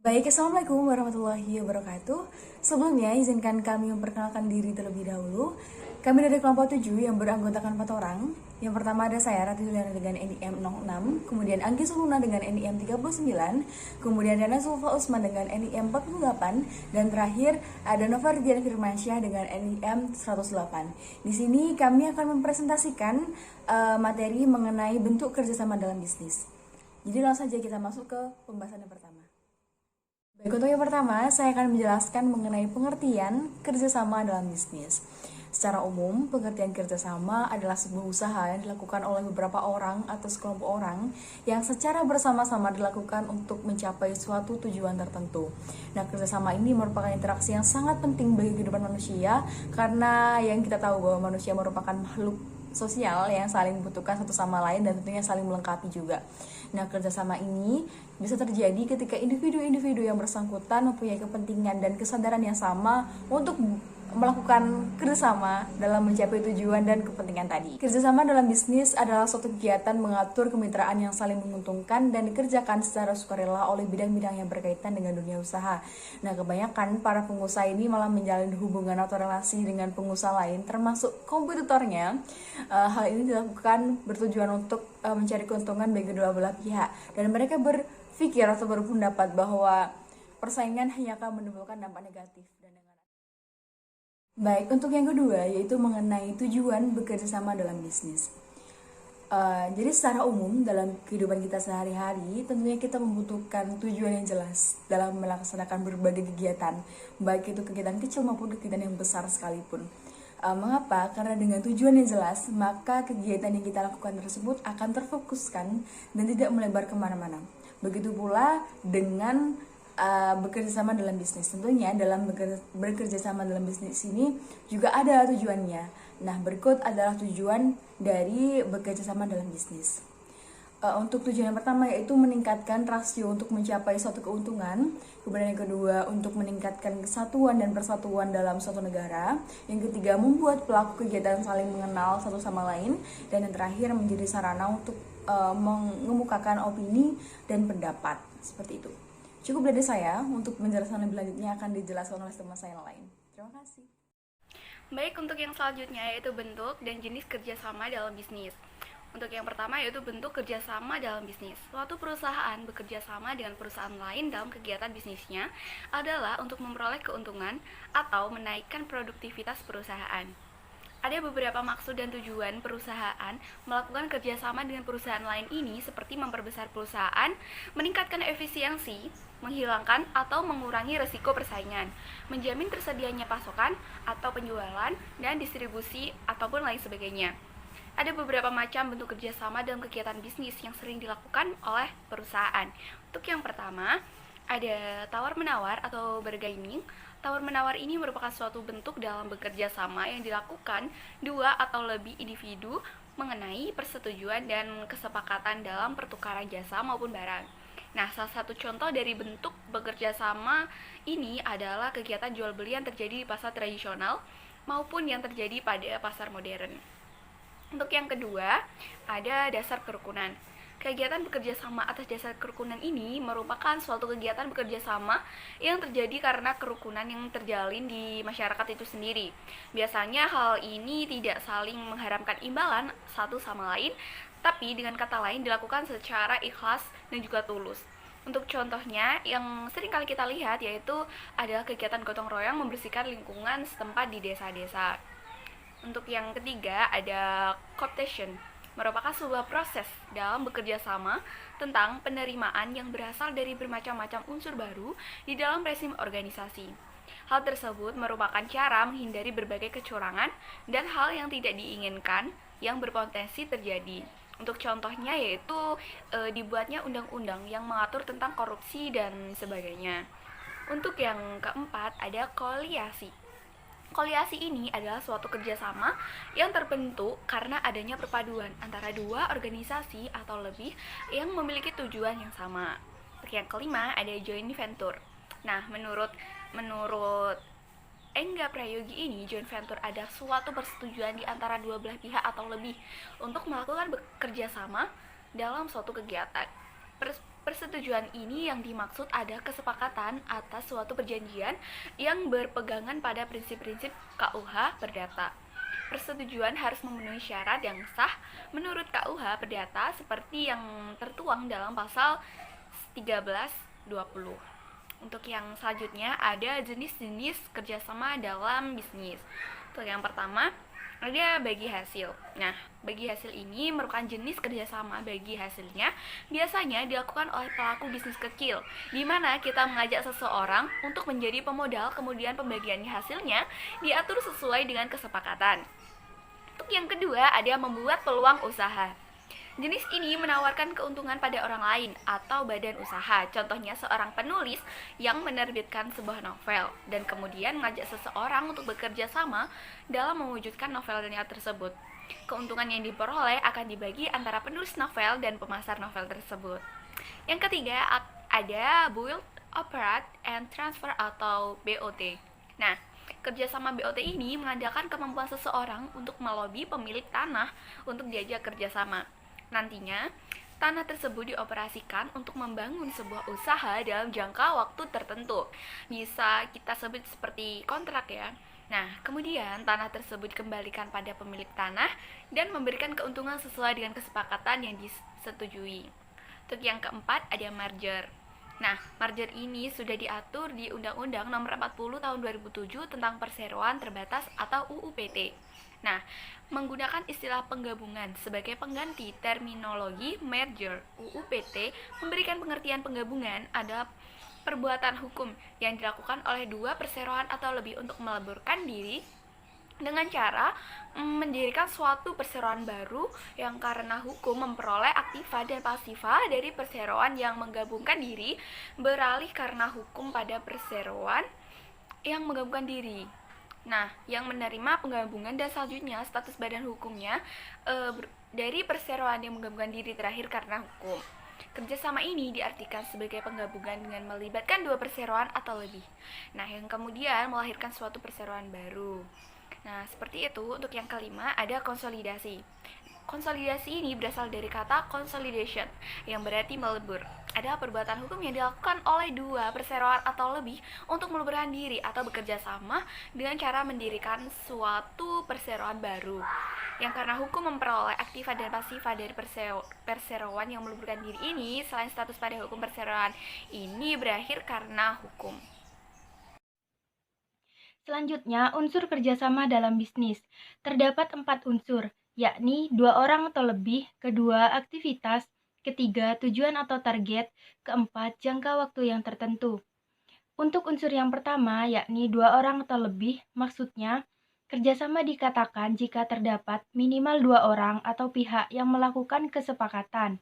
Baik, Assalamualaikum warahmatullahi wabarakatuh. Sebelumnya, izinkan kami memperkenalkan diri terlebih dahulu. Kami dari kelompok 7 yang beranggotakan 4 orang. Yang pertama ada saya, Rati Juliana dengan NIM 06, kemudian Anggi Suluna dengan NIM 39, kemudian Dana Sulfa Usman dengan NIM 48, dan terakhir ada Nova Ridian Firmansyah dengan NIM 108. Di sini kami akan mempresentasikan materi mengenai bentuk kerjasama dalam bisnis. Jadi langsung saja kita masuk ke pembahasan yang pertama. Baik, untuk yang pertama, saya akan menjelaskan mengenai pengertian kerjasama dalam bisnis. Secara umum, pengertian kerjasama adalah sebuah usaha yang dilakukan oleh beberapa orang atau sekelompok orang yang secara bersama-sama dilakukan untuk mencapai suatu tujuan tertentu. Nah, kerjasama ini merupakan interaksi yang sangat penting bagi kehidupan manusia karena yang kita tahu bahwa manusia merupakan makhluk sosial yang saling membutuhkan satu sama lain dan tentunya saling melengkapi juga. Nah, kerjasama ini bisa terjadi ketika individu-individu yang bersangkutan mempunyai kepentingan dan kesadaran yang sama untuk melakukan kerjasama dalam mencapai tujuan dan kepentingan tadi. Kerjasama dalam bisnis adalah suatu kegiatan mengatur kemitraan yang saling menguntungkan dan dikerjakan secara sukarela oleh bidang-bidang yang berkaitan dengan dunia usaha. Nah, kebanyakan para pengusaha ini malah menjalin hubungan atau relasi dengan pengusaha lain, termasuk kompetitornya. Hal ini dilakukan bertujuan untuk mencari keuntungan bagi kedua belah pihak, dan mereka berpikir atau berpendapat bahwa persaingan hanya akan menimbulkan dampak negatif. Baik, untuk yang kedua yaitu mengenai tujuan bekerja sama dalam bisnis. Jadi secara umum dalam kehidupan kita sehari-hari tentunya kita membutuhkan tujuan yang jelas dalam melaksanakan berbagai kegiatan, baik itu kegiatan kecil maupun kegiatan yang besar sekalipun. Mengapa? Karena dengan tujuan yang jelas, maka kegiatan yang kita lakukan tersebut akan terfokuskan dan tidak melebar kemana-mana. Begitu pula dengan bekerja sama dalam bisnis. Tentunya dalam bekerja sama dalam bisnis ini juga ada tujuannya. Nah, berikut adalah tujuan dari bekerja sama dalam bisnis. Untuk tujuan yang pertama yaitu meningkatkan rasio untuk mencapai suatu keuntungan. Kemudian yang kedua untuk meningkatkan kesatuan dan persatuan dalam suatu negara. Yang ketiga membuat pelaku kegiatan saling mengenal satu sama lain. Dan yang terakhir menjadi sarana untuk mengemukakan opini dan pendapat. Seperti itu. Cukup dari saya, untuk menjelaskan lebih lanjutnya akan dijelaskan oleh teman saya yang lain. Terima kasih. Baik, untuk yang selanjutnya yaitu bentuk dan jenis kerjasama dalam bisnis. Untuk yang pertama yaitu bentuk kerjasama dalam bisnis. Suatu perusahaan bekerja sama dengan perusahaan lain dalam kegiatan bisnisnya adalah untuk memperoleh keuntungan atau menaikkan produktivitas perusahaan. Ada beberapa maksud dan tujuan perusahaan melakukan kerjasama dengan perusahaan lain ini seperti memperbesar perusahaan, meningkatkan efisiensi, menghilangkan atau mengurangi risiko persaingan, menjamin tersedianya pasokan atau penjualan dan distribusi ataupun lain sebagainya. Ada beberapa macam bentuk kerjasama dalam kegiatan bisnis yang sering dilakukan oleh perusahaan. Untuk yang pertama, ada tawar-menawar atau bargaining. Tawar-menawar ini merupakan suatu bentuk dalam bekerja sama yang dilakukan dua atau lebih individu mengenai persetujuan dan kesepakatan dalam pertukaran jasa maupun barang. Nah, salah satu contoh dari bentuk bekerja sama ini adalah kegiatan jual beli yang terjadi di pasar tradisional maupun yang terjadi pada pasar modern. Untuk yang kedua, ada dasar kerukunan. Kegiatan bekerja sama atas dasar kerukunan ini merupakan suatu kegiatan bekerja sama yang terjadi karena kerukunan yang terjalin di masyarakat itu sendiri. Biasanya hal ini tidak saling mengharapkan imbalan satu sama lain, tapi dengan kata lain dilakukan secara ikhlas dan juga tulus. Untuk contohnya yang sering kali kita lihat yaitu adalah kegiatan gotong royong membersihkan lingkungan setempat di desa-desa. Untuk yang ketiga ada cooptation, merupakan sebuah proses dalam bekerja sama tentang penerimaan yang berasal dari bermacam-macam unsur baru di dalam rezim organisasi. Hal tersebut merupakan cara menghindari berbagai kecurangan dan hal yang tidak diinginkan yang berpotensi terjadi. Untuk contohnya yaitu dibuatnya undang-undang yang mengatur tentang korupsi dan sebagainya. Untuk yang keempat ada koliasi. Koliasi ini adalah suatu kerjasama yang terbentuk karena adanya perpaduan antara dua organisasi atau lebih yang memiliki tujuan yang sama. Untuk yang kelima ada joint venture. Nah, menurut Engga Prayogi ini, joint venture ada suatu persetujuan di antara dua belah pihak atau lebih untuk melakukan bekerja sama dalam suatu kegiatan. Persetujuan ini yang dimaksud ada kesepakatan atas suatu perjanjian yang berpegangan pada prinsip-prinsip KUH Perdata. Persetujuan harus memenuhi syarat yang sah menurut KUH Perdata seperti yang tertuang dalam pasal 1320. Untuk yang selanjutnya ada jenis-jenis kerjasama dalam bisnis. Untuk yang pertama ada bagi hasil. Nah, bagi hasil ini merupakan jenis kerjasama bagi hasilnya biasanya dilakukan oleh pelaku bisnis kecil, di mana kita mengajak seseorang untuk menjadi pemodal, kemudian pembagiannya hasilnya diatur sesuai dengan kesepakatan. Untuk yang kedua ada membuat peluang usaha. Jenis ini menawarkan keuntungan pada orang lain atau badan usaha. Contohnya seorang penulis yang menerbitkan sebuah novel dan kemudian mengajak seseorang untuk bekerja sama dalam mewujudkan novelnya tersebut. Keuntungan yang diperoleh akan dibagi antara penulis novel dan pemasar novel tersebut. Yang ketiga ada Build, Operate, and Transfer atau BOT. Nah, kerjasama BOT ini mengandalkan kemampuan seseorang untuk melobi pemilik tanah untuk diajak kerjasama. Nantinya, tanah tersebut dioperasikan untuk membangun sebuah usaha dalam jangka waktu tertentu. Bisa kita sebut seperti kontrak ya. Nah, kemudian tanah tersebut dikembalikan pada pemilik tanah dan memberikan keuntungan sesuai dengan kesepakatan yang disetujui. Untuk yang keempat ada merger. Nah, merger ini sudah diatur di Undang-Undang Nomor 40 Tahun 2007 tentang Perseroan Terbatas atau UU PT. Nah, menggunakan istilah penggabungan sebagai pengganti terminologi merger, UU PT memberikan pengertian penggabungan adalah perbuatan hukum yang dilakukan oleh dua perseroan atau lebih untuk meleburkan diri dengan cara mendirikan suatu perseroan baru yang karena hukum memperoleh aktiva dan pasiva dari perseroan yang menggabungkan diri beralih karena hukum pada perseroan yang menggabungkan diri. Nah, yang menerima penggabungan dan selanjutnya status badan hukumnya dari perseroan yang menggabungkan diri terakhir karena hukum. Kerjasama ini diartikan sebagai penggabungan dengan melibatkan dua perseroan atau lebih. Nah, yang kemudian melahirkan suatu perseroan baru. Nah, seperti itu. Untuk yang kelima ada konsolidasi. Konsolidasi ini berasal dari kata consolidation yang berarti melebur. Ada perbuatan hukum yang dilakukan oleh dua perseroan atau lebih untuk meleburkan diri atau bekerja sama dengan cara mendirikan suatu perseroan baru. Yang karena hukum memperoleh aktiva dan pasiva dari perseroan yang meleburkan diri ini, selain status pada hukum perseroan ini berakhir karena hukum. Selanjutnya, unsur kerjasama dalam bisnis. Terdapat 4 unsur, yakni 2 orang atau lebih, kedua, aktivitas, ketiga, tujuan atau target, keempat, jangka waktu yang tertentu. Untuk unsur yang pertama, yakni 2 orang atau lebih, maksudnya, kerjasama dikatakan jika terdapat minimal 2 orang atau pihak yang melakukan kesepakatan.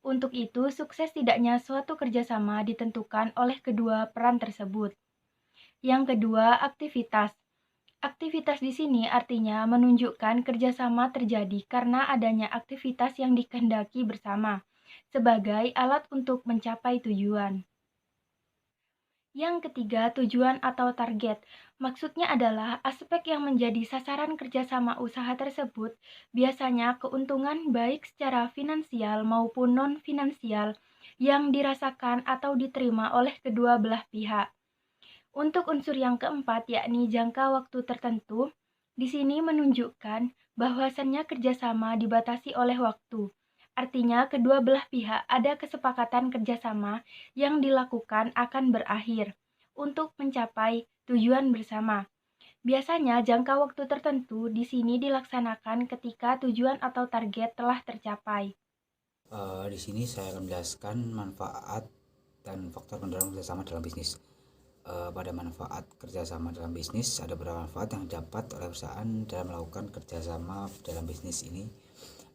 Untuk itu, sukses tidaknya suatu kerjasama ditentukan oleh kedua peran tersebut. Yang kedua, aktivitas. Aktivitas di sini artinya menunjukkan kerjasama terjadi karena adanya aktivitas yang dikehendaki bersama, sebagai alat untuk mencapai tujuan. Yang ketiga, tujuan atau target. Maksudnya adalah aspek yang menjadi sasaran kerjasama usaha tersebut, biasanya keuntungan baik secara finansial maupun non-finansial yang dirasakan atau diterima oleh kedua belah pihak. Untuk unsur yang keempat, yakni jangka waktu tertentu, di sini menunjukkan bahwasannya kerjasama dibatasi oleh waktu. Artinya, kedua belah pihak ada kesepakatan kerjasama yang dilakukan akan berakhir untuk mencapai tujuan bersama. Biasanya, jangka waktu tertentu di sini dilaksanakan ketika tujuan atau target telah tercapai. Di sini saya akan menjelaskan manfaat dan faktor pendorong kerjasama dalam bisnis. Pada manfaat kerjasama dalam bisnis, ada beberapa manfaat yang dapat oleh perusahaan dalam melakukan kerjasama dalam bisnis ini.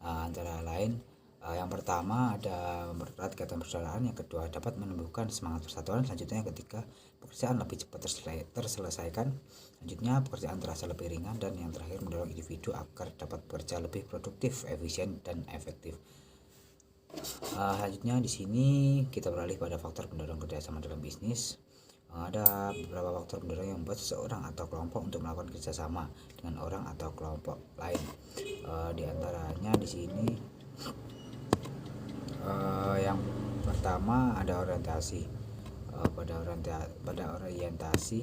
Antara lain, yang pertama ada mempererat kegiatan persaudaraan, yang kedua dapat menumbuhkan semangat persatuan, selanjutnya ketika pekerjaan lebih cepat terselesaikan, selanjutnya pekerjaan terasa lebih ringan, dan yang terakhir mendorong individu agar dapat bekerja lebih produktif, efisien, dan efektif. Selanjutnya di sini kita beralih pada faktor pendorong kerjasama dalam bisnis. Ada beberapa faktor pendorong yang membuat seseorang atau kelompok untuk melakukan kerjasama dengan orang atau kelompok lain. Di antaranya di sini yang Pertama ada orientasi. Pada orientasi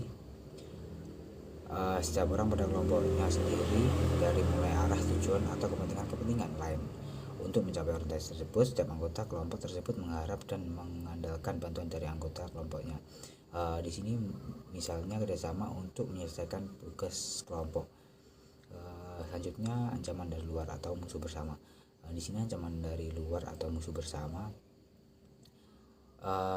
setiap orang pada kelompoknya sendiri dari mulai arah, tujuan atau kepentingan lain. Untuk mencapai orientasi tersebut, setiap anggota kelompok tersebut mengharap dan mengandalkan bantuan dari anggota kelompoknya. Di sini misalnya kerjasama untuk menyelesaikan tugas kelompok. Selanjutnya ancaman dari luar atau musuh bersama. Di sini ancaman dari luar atau musuh bersama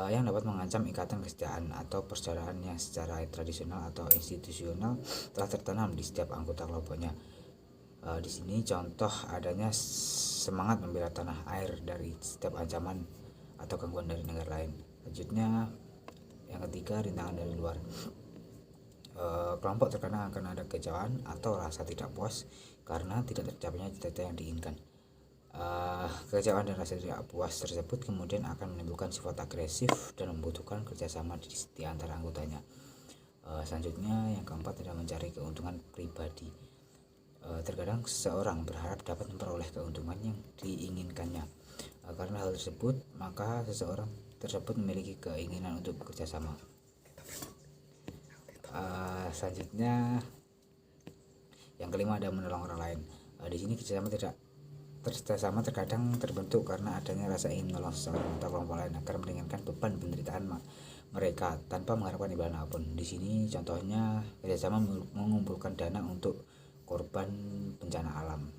yang dapat mengancam ikatan kesetiaan atau persaudaraan yang secara tradisional atau institusional telah tertanam di setiap anggota kelompoknya. Di sini contoh adanya semangat membela tanah air dari setiap ancaman atau gangguan dari negara lain. Selanjutnya yang ketiga, rintangan dari luar. Kelompok terkadang akan ada kekecewaan atau rasa tidak puas karena tidak tercapainya cita-cita yang diinginkan. Kekecewaan dan rasa tidak puas tersebut kemudian akan menimbulkan sifat agresif dan membutuhkan kerjasama di antara anggotanya. Selanjutnya yang keempat adalah mencari keuntungan pribadi. Terkadang seseorang berharap dapat memperoleh keuntungan yang diinginkannya. Karena hal tersebut, maka seseorang tersebut memiliki keinginan untuk bekerja sama. Selanjutnya yang kelima ada menolong orang lain. Di sini kerjasama terkadang terbentuk karena adanya rasa ingin menolong seseorang atau kelompok lain agar meringankan beban penderitaan mereka tanpa mengharapkan imbalan apapun. Di sini contohnya kerjasama mengumpulkan dana untuk korban bencana alam.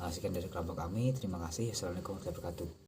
Sekian dari kelompok kami. Terima kasih. Assalamualaikum warahmatullahi wabarakatuh.